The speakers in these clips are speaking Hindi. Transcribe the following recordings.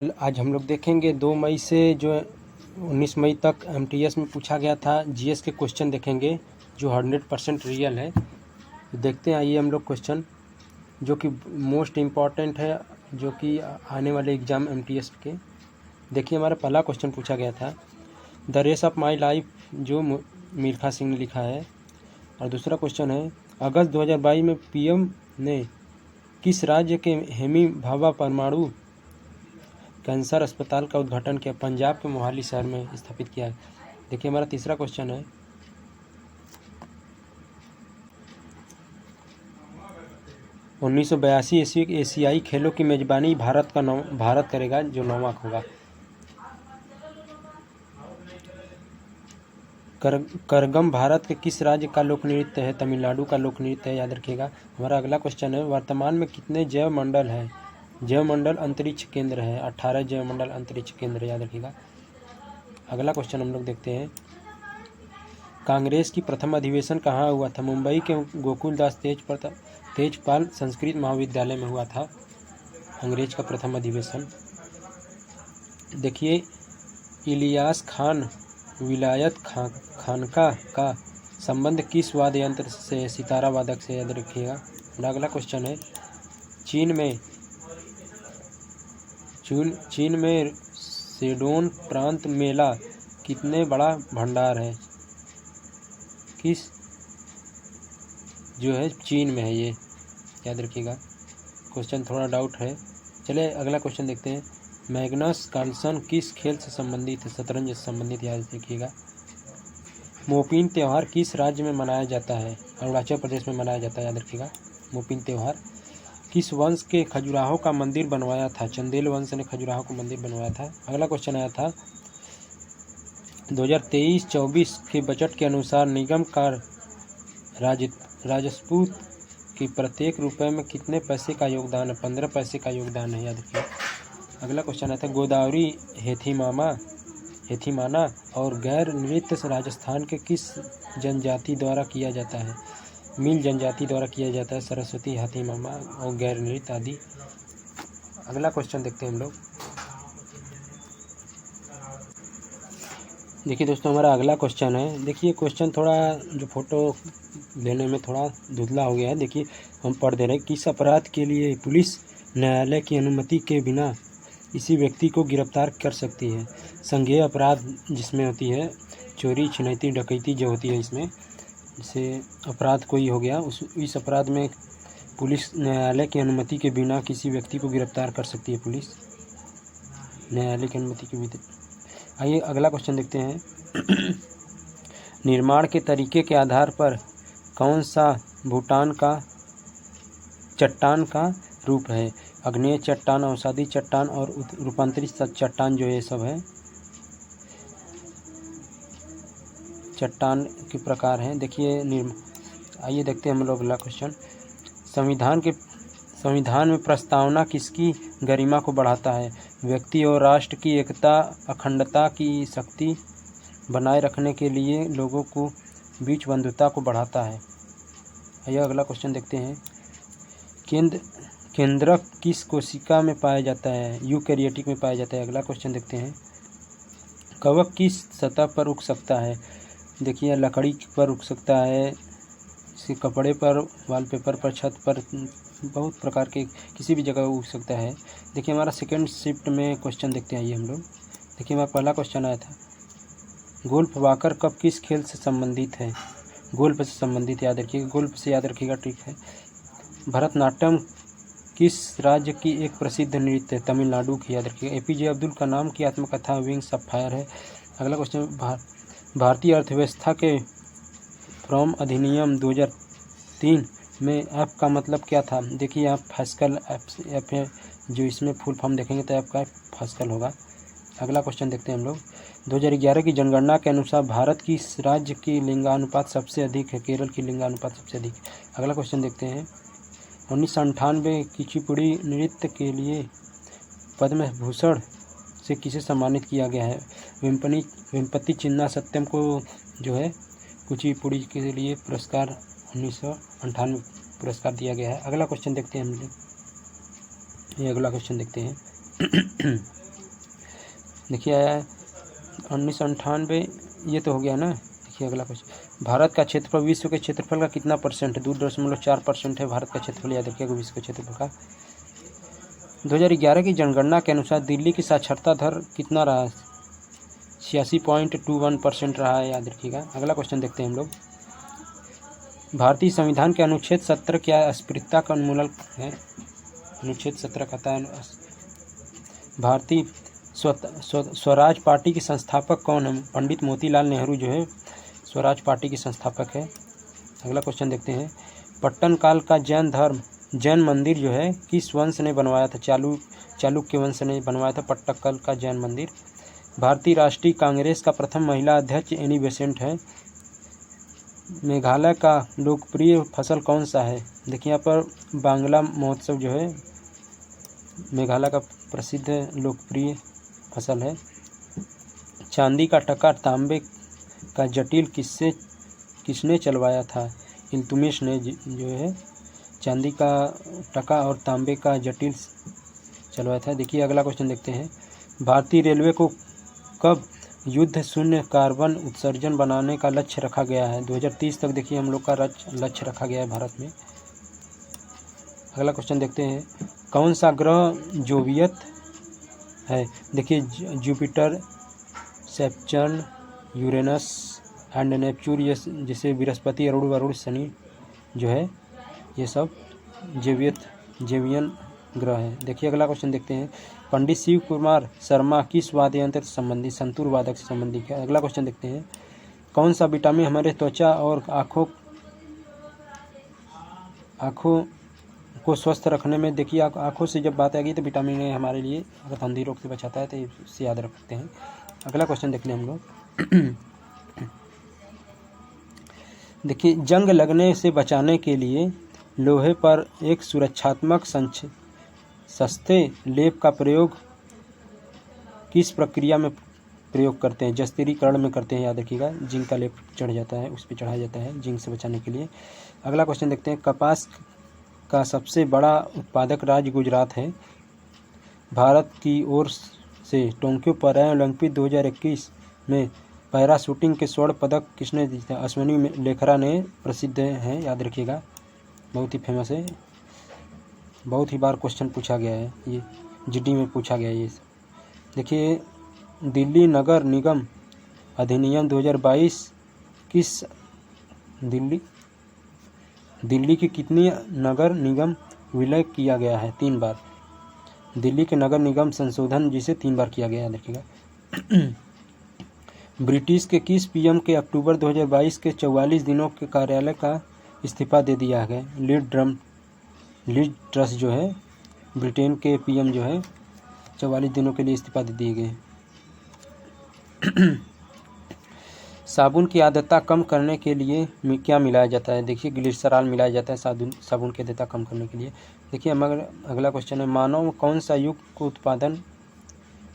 आज हम लोग देखेंगे 2 मई से जो 19 मई तक एमटीएस में पूछा गया था जीएस के क्वेश्चन देखेंगे जो 100% रियल है। देखते हैं, आइए हम लोग क्वेश्चन जो कि मोस्ट इम्पॉर्टेंट है, जो कि आने वाले एग्ज़ाम एमटीएस के। देखिए, हमारा पहला क्वेश्चन पूछा गया था the race of my life, जो मिल्खा सिंह ने लिखा है। और दूसरा क्वेश्चन है अगस्त 2022 में पीएम ने किस राज्य के हेमी भाभा परमाणु कैंसर अस्पताल का उद्घाटन किया? पंजाब के मोहाली शहर में स्थापित किया है। देखिए, हमारा तीसरा क्वेश्चन है 1982 एशियाई खेलों की मेजबानी भारत करेगा, जो 9वां होगा। करगम भारत के किस राज्य का लोक नृत्य है? तमिलनाडु का लोक नृत्य है, याद रखिएगा। हमारा अगला क्वेश्चन है वर्तमान में कितने जैव मंडल है? जैव मंडल अंतरिक्ष केंद्र है, 18 जैव मंडल अंतरिक्ष केंद्र, याद रखिएगा। अगला क्वेश्चन हम लोग देखते हैं कांग्रेस की प्रथम अधिवेशन कहाँ हुआ था? मुंबई के गोकुलदास तेजपाल संस्कृत महाविद्यालय में हुआ था अंग्रेज का प्रथम अधिवेशन। देखिए, इलियास खान विलायत खानका का संबंध किस वाद्य यंत्र से? सितारा वादक से, याद रखिएगा। अगला क्वेश्चन है चीन में शेडोन प्रांत मेला कितने बड़ा भंडार है? किस जो है चीन में है, ये याद रखिएगा। क्वेश्चन थोड़ा डाउट है। चलिए अगला क्वेश्चन देखते हैं मैग्नस कार्लसन किस खेल से संबंधित है? शतरंज से संबंधित, याद रखिएगा। मोपिन त्यौहार किस राज्य में मनाया जाता है? अरुणाचल प्रदेश में मनाया जाता है, याद रखिएगा मोपिन त्यौहार। किस वंश के खजुराहो का मंदिर बनवाया था? चंदेल वंश ने खजुराहो का मंदिर बनवाया था। अगला क्वेश्चन आया था 2023-24 के बजट के अनुसार निगम का राजस्व की प्रत्येक रुपए में कितने पैसे का योगदान है? 15 पैसे का योगदान है, याद रखिए। अगला क्वेश्चन आता है गोदावरी हेथिमाना और गैर नृत्य राजस्थान के किस जनजाति द्वारा किया जाता है? मील जनजाति द्वारा किया जाता है। सरस्वती, हाथीमामा और गैर नृत्य आदि। अगला क्वेश्चन देखते हैं हम लोग। देखिए दोस्तों, हमारा अगला क्वेश्चन है। देखिए क्वेश्चन थोड़ा जो फोटो लेने में थोड़ा धुंधला हो गया है। देखिए हम पढ़ दे रहे हैं किस अपराध के लिए पुलिस न्यायालय की अनुमति के बिना किसी व्यक्ति को गिरफ्तार कर सकती है? संज्ञेय अपराध जिसमें होती है चोरी, छिनैती, डकैती जो होती है, इसमें जैसे अपराध कोई हो गया, इस अपराध में पुलिस न्यायालय की अनुमति के बिना किसी व्यक्ति को गिरफ्तार कर सकती है, पुलिस न्यायालय की अनुमति के बिना। आइए अगला क्वेश्चन देखते हैं निर्माण के तरीके के आधार पर कौन सा भूटान का चट्टान का रूप है? आग्नेय चट्टान, अवसादी चट्टान और रूपांतरित चट्टान, जो ये सब है चट्टान के प्रकार हैं। देखिए आइए देखते हैं हम लोग अगला क्वेश्चन। संविधान में प्रस्तावना किसकी गरिमा को बढ़ाता है? व्यक्ति और राष्ट्र की एकता, अखंडता की शक्ति बनाए रखने के लिए लोगों को बीच बंधुता को बढ़ाता है। आइए अगला क्वेश्चन देखते हैं केंद्रक किस कोशिका में पाया जाता है? यूकैरियोटिक में पाया जाता है। अगला क्वेश्चन देखते हैं कवक किस सतह पर उग सकता है? देखिए लकड़ी पर उग सकता है, इसके कपड़े पर, वॉलपेपर पर, छत पर, बहुत प्रकार के किसी भी जगह उग सकता है। देखिए हमारा सेकंड शिफ्ट में क्वेश्चन देखते हैं। आइए हम लोग देखिए, हमारा पहला क्वेश्चन आया था गोल्फ वॉकर कप किस खेल से संबंधित है? गोल्फ से संबंधित, याद रखिएगा, गोल्फ से याद रखिएगा, ठीक है। भरतनाट्यम किस राज्य की एक प्रसिद्ध नृत्य है? तमिलनाडु की, याद रखिएगा। एपीजे अब्दुल कलाम की आत्मकथा विंग्स ऑफ फायर है। अगला क्वेश्चन भारतीय अर्थव्यवस्था के फ्रॉम अधिनियम 2003 में एफ का मतलब क्या था? देखिए यहाँ फैस्कल एफ है, जो इसमें फुल फॉर्म देखेंगे तो एफ का फैस्कल होगा। अगला क्वेश्चन देखते हैं हम लोग 2011 की जनगणना के अनुसार भारत की राज्य की लिंगानुपात सबसे अधिक है? केरल की लिंगानुपात सबसे अधिक। अगला क्वेश्चन देखते हैं 1998 कुचिपुड़ी नृत्य के लिए पद्म भूषण से किसे सम्मानित किया गया है? वेम्पति चिन्ना सत्यम को जो है कुचिपुड़ी के लिए पुरस्कार 1998 पुरस्कार दिया गया है। अगला क्वेश्चन देखते हैं हम लोग। ये अगला क्वेश्चन देखते हैं देखिए आया है 1998, ये तो हो गया ना। देखिए अगला क्वेश्चन, भारत का क्षेत्रफल विश्व के क्षेत्रफल का कितना परसेंट है? 2.4% है भारत का क्षेत्रफल, याद रखिएगा विश्व के क्षेत्रफल का। 2011 की जनगणना के अनुसार दिल्ली की साक्षरता दर कितना रहा? 86.21% रहा है, याद रखिएगा। अगला क्वेश्चन देखते हैं हम लोग। भारतीय संविधान के अनुच्छेद 17 क्या अस्पृश्यता का उन्मूलन है? अनुच्छेद 17 कहता है भारतीय स्वराज पार्टी के संस्थापक कौन है? पंडित मोतीलाल नेहरू जो है स्वराज पार्टी के संस्थापक है। अगला क्वेश्चन देखते हैं। पट्टन काल का जैन मंदिर जो है किस वंश ने बनवाया था? चालुक्य वंश ने बनवाया था पट्टक्कल का जैन मंदिर। भारतीय राष्ट्रीय कांग्रेस का प्रथम महिला अध्यक्ष एनी बेसेंट है। मेघालय का लोकप्रिय फसल कौन सा है? देखिए यहाँ पर बांग्ला महोत्सव जो है मेघालय का प्रसिद्ध लोकप्रिय फसल है। चांदी का टका तांबे का जटिल किसने चलवाया था? इल्तुतमिश ने जो है चांदी का टका और तांबे का जटिल चलवाया था। देखिए अगला क्वेश्चन देखते हैं। भारतीय रेलवे को कब युद्ध शून्य कार्बन उत्सर्जन बनाने का लक्ष्य रखा गया है? 2030 तक देखिए हम लोग का लक्ष्य रखा गया है भारत में। अगला क्वेश्चन देखते हैं। कौन सा ग्रह जोवियत है? देखिए Jupiter, Saturn, Uranus and Neptune, ये जैसे बृहस्पति, अरुण, शनि जो है ये सब जेवियन ग्रह है। देखिए अगला क्वेश्चन देखते हैं। पंडित शिव कुमार शर्मा किस वाद्य यंत्र से संबंधित? संतूर वादक से संबंधित है। अगला क्वेश्चन देखते हैं। कौन सा विटामिन हमारे त्वचा और आँखों को स्वस्थ रखने में, देखिए आँखों से जब बात आएगी तो विटामिन ए हमारे लिए अगर अंधी रोग से बचाता है तो इससे याद रख सकते हैं। अगला क्वेश्चन देख लें हम लोग। देखिए जंग लगने से बचाने के लिए लोहे पर एक सुरक्षात्मक सस्ते लेप का प्रयोग किस प्रक्रिया में प्रयोग करते हैं? जस्तीकरण में करते हैं, याद रखिएगा। जिंक का लेप चढ़ जाता है, उस पर चढ़ाया जाता है जिंक से बचाने के लिए। अगला क्वेश्चन देखते हैं। कपास का सबसे बड़ा उत्पादक राज्य गुजरात है। भारत की ओर से टोक्यो पैरालंपिक 2021 में पैराशूटिंग के स्वर्ण पदक किसने जीता? अश्विनी लेखरा ने, प्रसिद्ध हैं, याद रखिएगा, बहुत ही फेमस है, बहुत ही बार क्वेश्चन पूछा गया है, ये जीडी में पूछा गया है ये। देखिए दिल्ली नगर निगम अधिनियम 2022 किस दिल्ली की कितनी नगर निगम विलय किया गया है? 3 बार। दिल्ली के नगर निगम संशोधन जिसे 3 बार किया गया है, देखिएगा। ब्रिटिश के किस पीएम के अक्टूबर 2022 के 44 दिनों के कार्यालय का इस्तीफा दे दिया गया? लिज ट्रस जो है ब्रिटेन के पीएम जो है 44 दिनों के लिए इस्तीफा दे दिए गए। साबुन की आर्द्रता कम करने के लिए क्या मिलाया जाता है? देखिए ग्लिसरॉल मिलाया जाता है साबुन की आर्द्रता कम करने के लिए। देखिए अगला क्वेश्चन है। मानव कौन सा युग को उत्पादन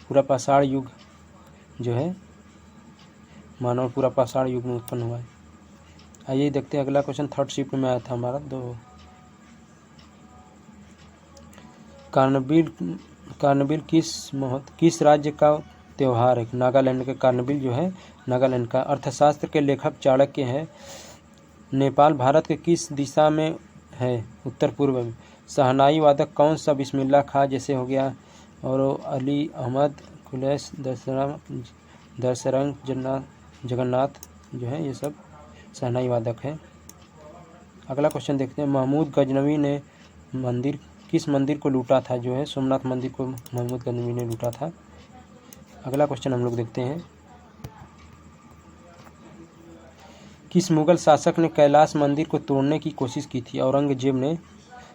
पूरा पाषाण युग जो है मानव पूरा पाषाण युग में उत्पन्न हुआ है। आइए देखते हैं अगला क्वेश्चन। 3rd शिफ्ट में आया था हमारा। कार्नबिल किस राज्य का त्यौहार है? नागालैंड के कार्नबिल जो है नागालैंड का। अर्थशास्त्र के लेखक चाणक्य है। नेपाल भारत के किस दिशा में है? उत्तर पूर्व में। शहनाई वादक कौन सा? बिस्मिल्लाह खां जैसे हो गया, और अली अहमद खुलैस, दशरंग जगन्नाथ जो है ये सब शहनाई वादक है। अगला क्वेश्चन देखते हैं। महमूद गजनवी ने किस मंदिर को लूटा था? जो है सोमनाथ मंदिर को महमूद गजनवी ने लूटा था। अगला क्वेश्चन हम लोग देखते हैं। किस मुगल शासक ने कैलाश मंदिर को तोड़ने की कोशिश की थी? औरंगजेब ने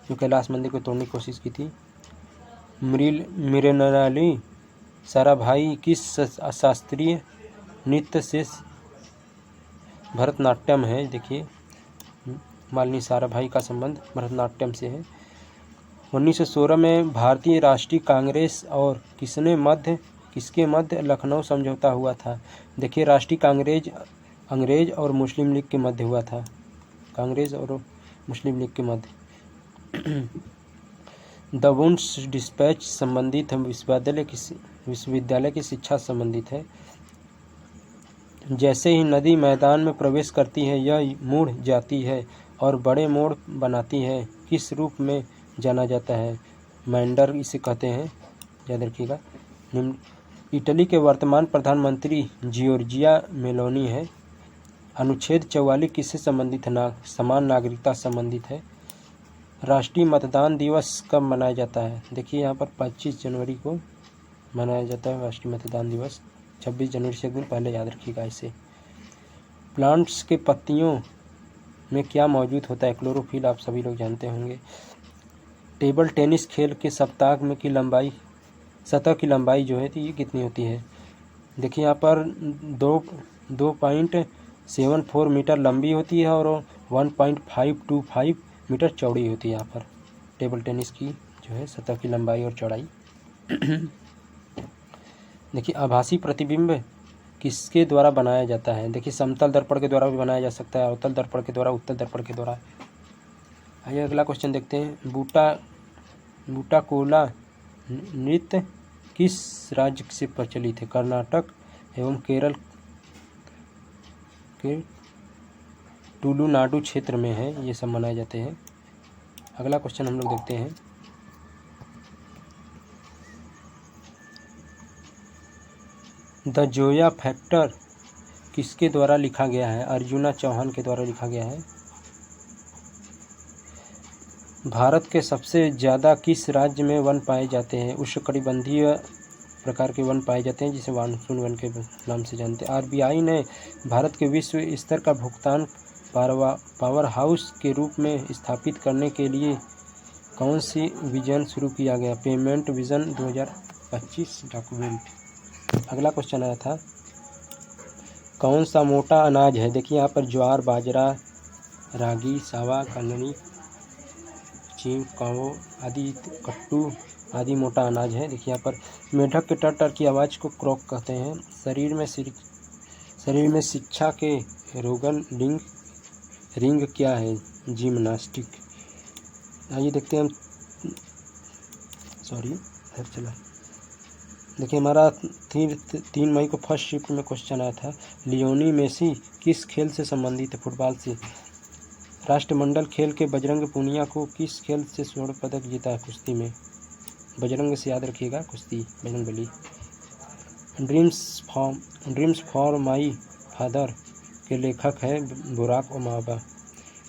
जो कैलाश मंदिर को तोड़ने की कोशिश की थी। मिरेनाली साराभाई किस शास्त्रीय नृत्य से? भरतनाट्यम है। देखिए मालिनी साराभाई का संबंध भरतनाट्यम से है। 1916 में भारतीय राष्ट्रीय कांग्रेस और किसके मध्य लखनऊ समझौता हुआ था? देखिए राष्ट्रीय कांग्रेस अंग्रेज और मुस्लिम लीग के मध्य हुआ था। कांग्रेस और मुस्लिम लीग के मध्य। द वुड्स डिस्पैच संबंधित है विश्वविद्यालय की शिक्षा संबंधित है। जैसे ही नदी मैदान में प्रवेश करती है यह मुड़ जाती है और बड़े मोड़ बनाती है, किस रूप में जाना जाता है? मैंडर इसे कहते हैं, याद रखिएगा। इटली के वर्तमान प्रधानमंत्री जियोर्जिया मेलोनी है। अनुच्छेद 44 किससे संबंधित है? समान नागरिकता संबंधित है। राष्ट्रीय मतदान दिवस कब मनाया जाता है? देखिए यहाँ पर 25 जनवरी को मनाया जाता है राष्ट्रीय मतदान दिवस। 26 जनवरी से एक दिन पहले याद रखिएगा इसे। प्लांट्स के पत्तियों में क्या मौजूद होता है? क्लोरोफिल, आप सभी लोग जानते होंगे। टेबल टेनिस खेल के सप्ताह में की लंबाई, सतह की लंबाई जो है ये कितनी होती है? देखिए यहाँ पर 2.744 मीटर लंबी होती है और 1.525 मीटर चौड़ी होती है। यहाँ पर टेबल टेनिस की जो है सतह की लंबाई और चौड़ाई। देखिए आभासी प्रतिबिंब किसके द्वारा बनाया जाता है? देखिए समतल दर्पण के द्वारा भी बनाया जा सकता है, अवतल दर्पण के द्वारा, उत्तल दर्पण के द्वारा। आइए अगला क्वेश्चन देखते हैं। बूटा कोला नृत्य किस राज्य से प्रचलित है? कर्नाटक एवं केरल के तुलुनाडु क्षेत्र में है, ये सब मनाए जाते हैं। अगला क्वेश्चन हम लोग देखते हैं। द जोया फैक्टर किसके द्वारा लिखा गया है? अर्जुना चौहान के द्वारा लिखा गया है। भारत के सबसे ज़्यादा किस राज्य में वन पाए जाते हैं? उष्णकटिबंधीय प्रकार के वन पाए जाते हैं, जिसे मानसून वन के नाम से जानते हैं। आरबीआई ने भारत के विश्व स्तर का भुगतान पावर हाउस के रूप में स्थापित करने के लिए कौन सी विजन शुरू किया गया? Payment vision 2025 document. अगला क्वेश्चन आया था, कौन सा मोटा अनाज है? देखिए यहाँ पर ज्वार, बाजरा, रागी, सावा, कंगनी, काओ आदि, कट्टू आदि मोटा अनाज है। देखिए यहाँ पर मेढक के टर की आवाज़ को क्रॉक कहते हैं। शरीर में शिक्षा के रोगन रिंग क्या है? जिम्नास्टिक। आइए देखते हैं हम। देखिए हमारा 3 मई को फर्स्ट शिफ्ट में क्वेश्चन आया था, लियोनी मेसी किस खेल से संबंधित है? फुटबॉल से। राष्ट्रमंडल खेल के बजरंग पूनिया को किस खेल से स्वर्ण पदक जीता है? कुश्ती में। बजरंग से याद रखिएगा, कुश्ती, Bajrangbali. Dreams for my father के लेखक है बुराक ओबामा।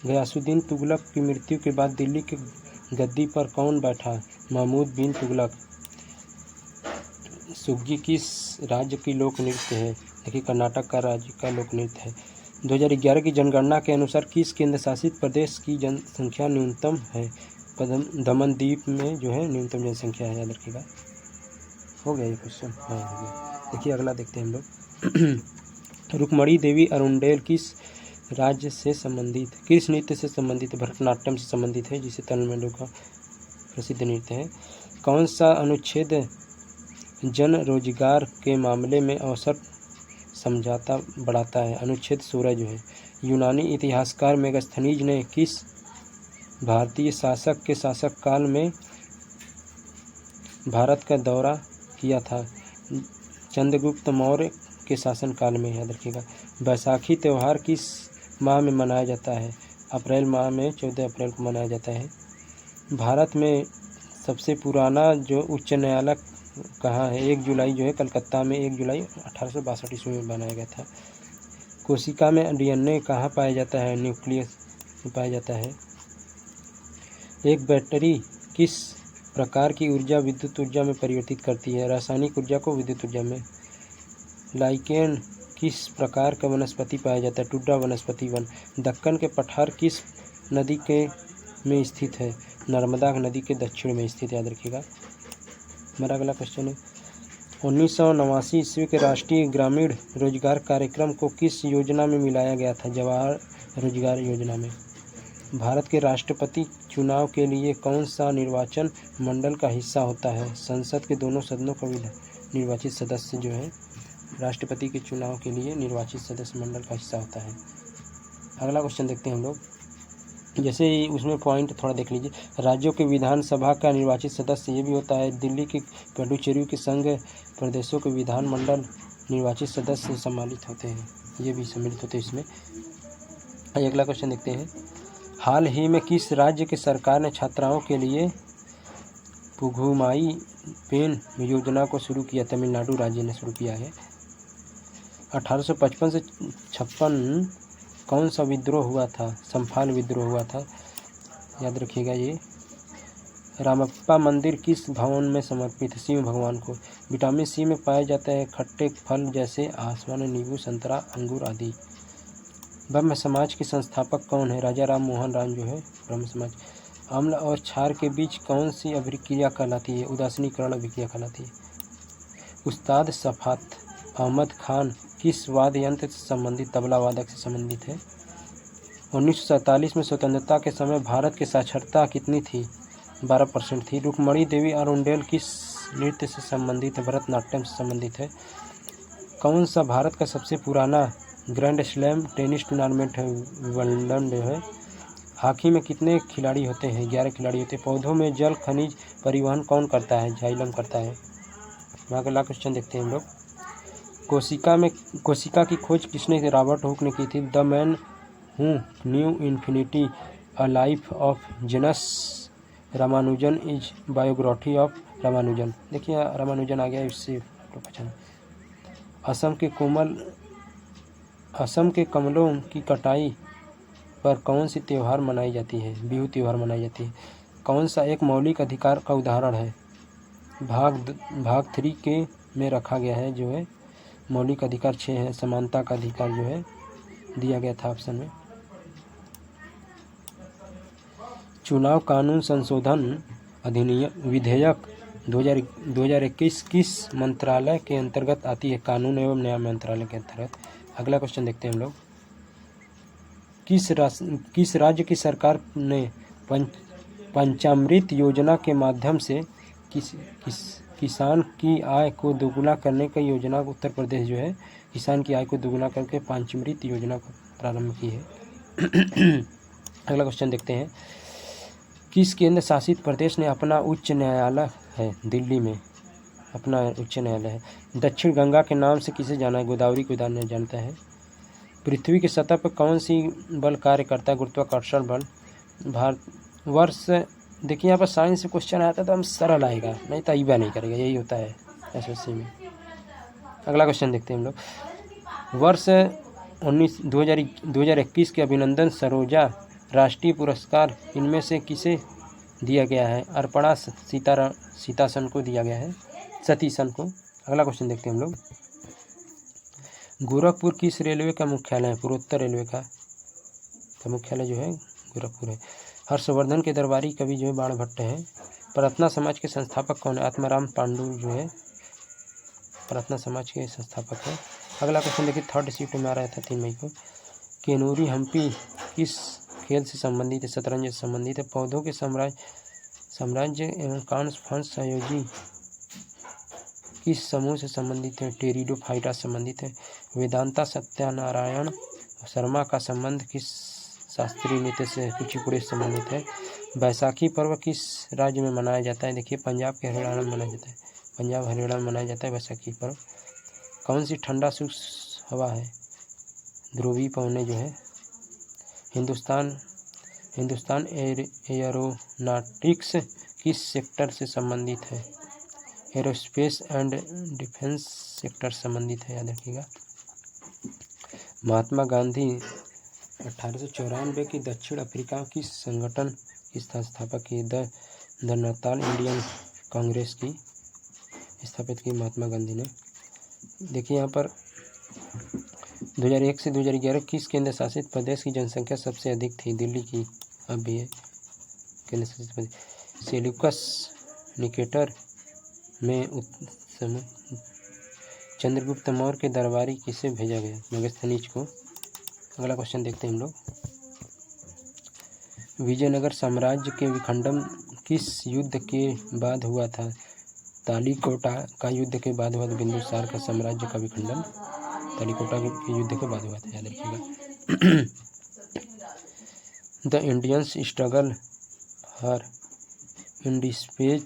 गयासुद्दीन तुगलक की मृत्यु के बाद दिल्ली की गद्दी पर कौन बैठा? महमूद बिन तुगलक। सुग्गी किस राज्य की लोक नृत्य है? देखिए कर्नाटक का राज्य का लोक नृत्य है। 2011 की जनगणना के अनुसार किस केंद्र शासित प्रदेश की जनसंख्या न्यूनतम है? दमनदीप में जो है न्यूनतम जनसंख्या है, याद रखिएगा। हो गया ये क्वेश्चन? हाँ हो गया। देखिए अगला देखते हैं हम लोग। रुक्मणी देवी अरुंडेल किस राज्य से संबंधित, किस नृत्य से संबंधित है? भरतनाट्यम से संबंधित है, जिसे तमिलनाडु का प्रसिद्ध नृत्य है। कौन सा अनुच्छेद जन रोजगार के मामले में अवसर समझौता बढ़ाता है? अनुच्छेद 16 जो है। यूनानी इतिहासकार मेगास्थनीज ने किस भारतीय शासक के शासक काल में भारत का दौरा किया था? चंद्रगुप्त मौर्य के शासन काल में, याद रखिएगा। बैसाखी त्यौहार किस माह में मनाया जाता है? अप्रैल माह में, 14 अप्रैल को मनाया जाता है। भारत में सबसे पुराना जो उच्च न्यायालय कहाँ है? 1 जुलाई जो है कलकत्ता में, 1 जुलाई 1862 ईस्वी में बनाया गया था। कोशिका में डीएनए कहाँ पाया जाता है? न्यूक्लियस में पाया जाता है। एक बैटरी किस प्रकार की ऊर्जा विद्युत ऊर्जा में परिवर्तित करती है? रासायनिक ऊर्जा को विद्युत ऊर्जा में। लाइकेन किस प्रकार का वनस्पति पाया जाता है? टुड्डा वनस्पति वन। दक्कन के पठार किस नदी के में स्थित है? नर्मदा नदी के दक्षिण में स्थित, याद रखिएगा। हमारा अगला क्वेश्चन है, 1989 ईस्वी के राष्ट्रीय ग्रामीण रोजगार कार्यक्रम को किस योजना में मिलाया गया था? जवाहर रोजगार योजना में। भारत के राष्ट्रपति चुनाव के लिए कौन सा निर्वाचन मंडल का हिस्सा होता है? संसद के दोनों सदनों का निर्वाचित सदस्य जो है राष्ट्रपति के चुनाव के लिए निर्वाचित सदस्य मंडल का हिस्सा होता है। अगला क्वेश्चन देखते हैं हम लोग। जैसे ही उसमें पॉइंट थोड़ा देख लीजिए। राज्यों के विधानसभा का निर्वाचित सदस्य ये भी होता है। दिल्ली के पुडुचेरी के संघ प्रदेशों के विधानमंडल निर्वाचित सदस्य सम्मिलित होते हैं, ये भी सम्मिलित होते हैं इसमें। अगला क्वेश्चन देखते हैं। हाल ही में किस राज्य की सरकार ने छात्राओं के लिए पुघुमाई पेन योजना को शुरू किया? तमिलनाडु राज्य ने शुरू किया है। 1855 से 56 कौन सा विद्रोह हुआ था? संफाल विद्रोह हुआ था, याद रखिएगा ये। रामप्पा मंदिर किस भवन में समर्पित है? शिव भगवान को। विटामिन सी में पाया जाता है खट्टे फल जैसे आसमान, नींबू, संतरा, अंगूर आदि। ब्रह्म समाज के संस्थापक कौन है? राजा राम मोहन राय जो है ब्रह्म समाज। अम्ल और क्षार के बीच कौन सी अभिक्रिया कहलाती है? उदासीनीकरण अभिक्रिया कहलाती है। उस्ताद शफात अहमद खान किस वाद्य यंत्र से संबंधित? तबला वादक से संबंधित है। 1947 में स्वतंत्रता के समय भारत की साक्षरता कितनी थी? 12% थी। रुक्मणी देवी अरुंडेल किस नृत्य से संबंधित है? भरतनाट्यम से संबंधित है। कौन सा भारत का सबसे पुराना ग्रैंड स्लैम टेनिस टूर्नामेंट है? विंबलडन जो है। हॉकी में कितने खिलाड़ी होते हैं? 11 खिलाड़ी होते हैं। पौधों में जल खनिज परिवहन कौन करता है? जाइलम करता है। अगला क्वेश्चन देखते हैं हम लोग। कोशिका की खोज किसने? रॉबर्ट हुक ने की थी। The man who knew infinity a life of genius Ramanujan is biography of Ramanujan. देखिए रामानुजन आ गया, इससे पहचान। असम के कमलों की कटाई पर कौन सी त्यौहार मनाई जाती है? बिहू त्यौहार मनाई जाती है। कौन सा एक मौलिक अधिकार का उदाहरण है? भाग 3 के में रखा गया है जो है मौलिक अधिकार 6 है। समानता का अधिकार जो है दिया गया था ऑप्शन में। चुनाव कानून संशोधन अधिनियम विधेयक 2021 किस मंत्रालय के अंतर्गत आती है? कानून एवं न्याय मंत्रालय के अंतर्गत। अगला क्वेश्चन देखते हैं हम लोग। किस राज्य की सरकार ने पंचामृत योजना के माध्यम से किसान की आय को दोगुना करने की योजना? उत्तर प्रदेश जो है किसान की आय को दोगुना करके पंचामृत योजना को प्रारंभ की है। अगला क्वेश्चन देखते हैं। किस केंद्र शासित प्रदेश ने अपना उच्च न्यायालय है? दिल्ली में अपना उच्च न्यायालय है। दक्षिण गंगा के नाम से किसे जाना है? गोदावरी को जानता है। पृथ्वी की सतह पर कौन सी बल कार्य करता है? गुरुत्वाकर्षण बल। भारतवर्ष, देखिए यहाँ पर साइंस से क्वेश्चन आता है तो हम सरल आएगा, नहीं तो ईबा नहीं करेगा, यही होता है एसएससी में। अगला क्वेश्चन देखते हैं हम लोग। वर्ष 2021 के अभिनंदन सरोजा राष्ट्रीय पुरस्कार इनमें से किसे दिया गया है? अर्पणा सीतासन को दिया गया है, सतीसन को। अगला क्वेश्चन देखते हैं हम लोग। गोरखपुर किस रेलवे का मुख्यालय है? पूर्वोत्तर रेलवे का मुख्यालय जो है गोरखपुर है। हर्षवर्धन के दरबारी कवि जो है बाणभट्ट है। प्रार्थना समाज के संस्थापक कौन है? आत्माराम पांडु जो है प्रार्थना समाज के संस्थापक है। अगला क्वेश्चन देखिए, 3rd शिफ्ट में आ रहा था 3 मई को। केनूरी हम्पी किस खेल से संबंधित है? शतरंज से संबंधित है। पौधों के साम्राज्य एवं कांस संयोजी किस समूह से संबंधित है? टेरिडोफाइटा से संबंधित है। वेदांता सत्यनारायण शर्मा का संबंध किस शास्त्रीय नृत्य से? कुचिपुड़ी से संबंधित है। बैसाखी पर्व किस राज्य में मनाया जाता है? देखिए पंजाब के हरियाणा में मनाया जाता है। पंजाब हरियाणा में मनाया जाता है बैसाखी पर्व। कौन सी ठंडा शुष्क हवा है? ध्रुवीय पवनें जो है। हिंदुस्तान एयरोनॉटिक्स किस सेक्टर से संबंधित है? एरोस्पेस एंड डिफेंस सेक्टर से संबंधित है, याद रखिएगा। महात्मा गांधी 1894 की दक्षिण अफ्रीका की संगठन की संस्थापक की? द नताल इंडियन कांग्रेस की स्थापित की महात्मा गांधी ने। देखिए यहाँ पर 2001 से 2011 किस केंद्र शासित प्रदेश की जनसंख्या सबसे अधिक थी? दिल्ली की अब भी है केंद्र शासित प्रदेश। सेल्यूकस निकेटर में चंद्रगुप्त मौर्य के दरबारी किसे भेजा गया? मेगास्थनीज को। अगला क्वेश्चन देखते हैं हम लोग। विजयनगर साम्राज्य के विखंडन किस युद्ध के बाद हुआ था? तालीकोटा का युद्ध के बाद हुआ था। बिंदुसार का साम्राज्य का विखंडन तालीकोटा के युद्ध के बाद हुआ था, याद रखिएगा। The Indians struggle for independence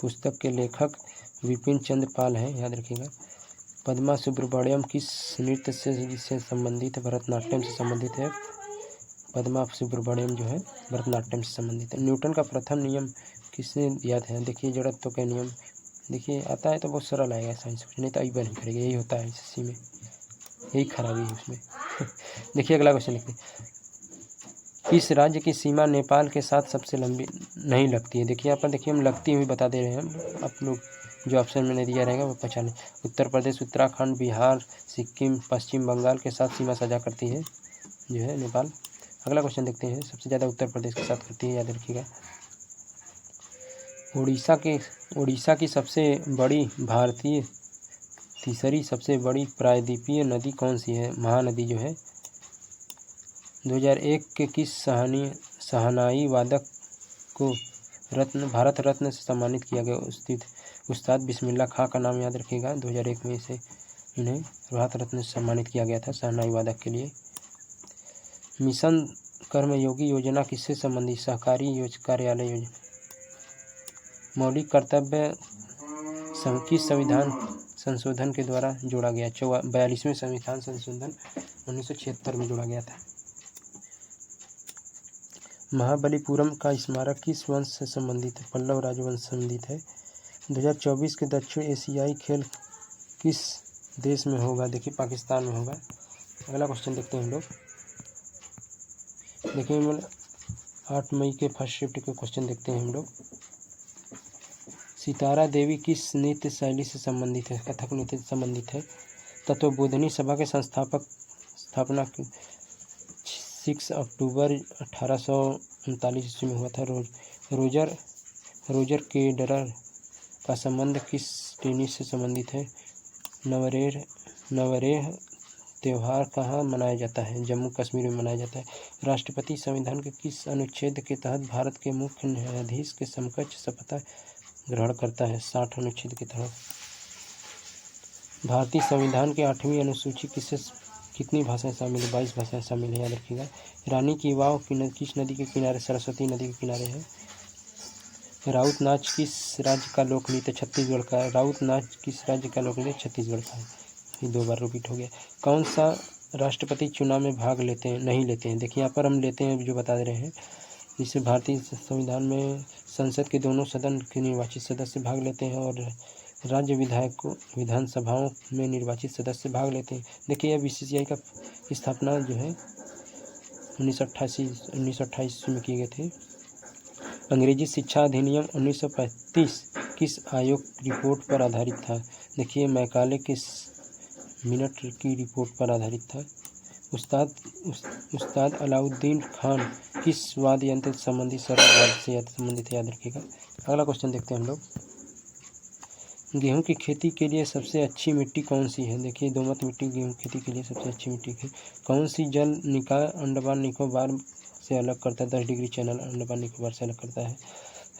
पुस्तक के लेखक विपिन चंद्र पाल हैं, याद रखिएगा। पद्मा सुब्रमण्यम किस नृत्य से संबंधित है? भरतनाट्यम से संबंधित है। पद्मा सुब्रमण्यम जो है भरतनाट्यम से संबंधित है। न्यूटन का प्रथम नियम किसने दिया था? देखिए जड़त्व का नियम, देखिए आता है तो बहुत सरल आएगा साइंस, कुछ नहीं तो आई नहीं करेगा, यही होता है एसएससी में, यही खराबी है उसमें। देखिए अगला क्वेश्चन लिखते हैं, किस राज्य की सीमा नेपाल के साथ सबसे लंबी नहीं लगती है? देखिए यहाँ पर देखिए हम लगती हुई बता दे रहे हैं, आप लोग जो ऑप्शन मैंने दिया रहेगा वो पहचाने। उत्तर प्रदेश, उत्तराखंड, बिहार, सिक्किम, पश्चिम बंगाल के साथ सीमा साझा करती है जो है नेपाल। अगला क्वेश्चन देखते हैं, सबसे ज़्यादा उत्तर प्रदेश के साथ करती है, याद रखिएगा। उड़ीसा की सबसे बड़ी भारतीय तीसरी सबसे बड़ी प्रायद्वीपीय नदी कौन सी है? महानदी जो है। 2001 के किस शहनाई वादक को भारत रत्न से सम्मानित किया गया? उस्ताद बिस्मिल्लाह खां का नाम याद रखिएगा। 2001 में इन्हें भारत रत्न से सम्मानित किया गया था शहनाई वादक के लिए। मिशन कर्मयोगी योजना किससे संबंधित? सहकारी कार्यालय योजना। मौलिक कर्तव्य किस संविधान संशोधन के द्वारा जोड़ा गया? 42वें संविधान संशोधन 1976 में जोड़ा गया था। महाबलीपुरम का स्मारक किस वंश से संबंधित है? पल्लव राजवंश से संबंधित है। 2024 के दक्षिण एशियाई खेल किस देश में होगा? देखिए पाकिस्तान में होगा। अगला क्वेश्चन देखते हैं हम लोग। देखिए 8 मई के फर्स्ट शिफ्ट के क्वेश्चन देखते हैं हम लोग। सितारा देवी किस नृत्य शैली से संबंधित है? कथक नृत्य से संबंधित है। तत्वबोधिनी सभा के स्थापना 6 अक्टूबर 1839 ईस्वी में हुआ था। रोजर फेडरर का संबंध किस टेनिस से संबंधित है? नवरेह त्यौहार कहाँ मनाया जाता है? जम्मू कश्मीर में मनाया जाता है। राष्ट्रपति संविधान के किस अनुच्छेद के तहत भारत के मुख्य न्यायाधीश के समकक्ष शपथ ग्रहण करता है? 60 अनुच्छेद के तहत। भारतीय संविधान के 8वीं अनुसूची कितनी भाषाएं शामिल है? 22 भाषाएं शामिल है, याद रखिएगा। रानी की वाव किस नदी के किनारे? सरस्वती नदी के किनारे है। राउत नाच किस राज्य का लोक नृत्य? छत्तीसगढ़ का। राउत नाच किस राज्य का लोक नृत्य? छत्तीसगढ़ का है। ये 2 बार रिपीट हो गया। कौन सा राष्ट्रपति चुनाव में भाग लेते हैं नहीं लेते हैं? देखिए यहाँ पर हम लेते हैं जो बता दे रहे हैं। जिससे भारतीय संविधान में संसद के दोनों सदन के निर्वाचित सदस्य भाग लेते हैं और राज्य विधानसभाओं में निर्वाचित सदस्य भाग लेते हैं। देखिए यह बीसीसीआई का स्थापना जो है 1928 में किए गए थे। अंग्रेजी शिक्षा अधिनियम 1935 किस आयोग की रिपोर्ट पर आधारित था? देखिए मैकाले किस मिनट की रिपोर्ट पर आधारित था। उस्ताद अलाउद्दीन खान किस वाद्य यंत्र संबंधी सरल से संबंधित, याद रखिएगा। अगला क्वेश्चन देखते हैं हम लोग। गेहूं की खेती के लिए सबसे अच्छी मिट्टी कौन सी है? देखिए दोमट मिट्टी गेहूं खेती के लिए सबसे अच्छी मिट्टी है। कौन सी जल निकाय अंडमान निकोबार से अलग करता है? 10 डिग्री चैनल अंडमान निकोबार से अलग करता है।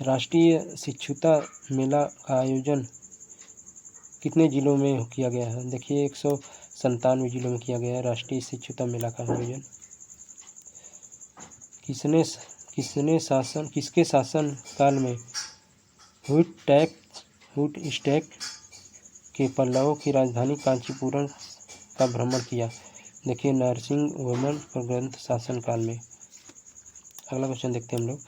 राष्ट्रीय शिक्षुता मेला का आयोजन कितने जिलों में किया गया है? देखिए 197 जिलों में किया गया है राष्ट्रीय शिक्षुता मेला का आयोजन। किसके शासन काल में हुटस्टैक के पल्लवों की राजधानी कांचीपुरम का भ्रमण किया? देखिए नरसिंहवर्मन प्रग्रंथ शासन काल में। अगला क्वेश्चन देखते हैं हम लोग।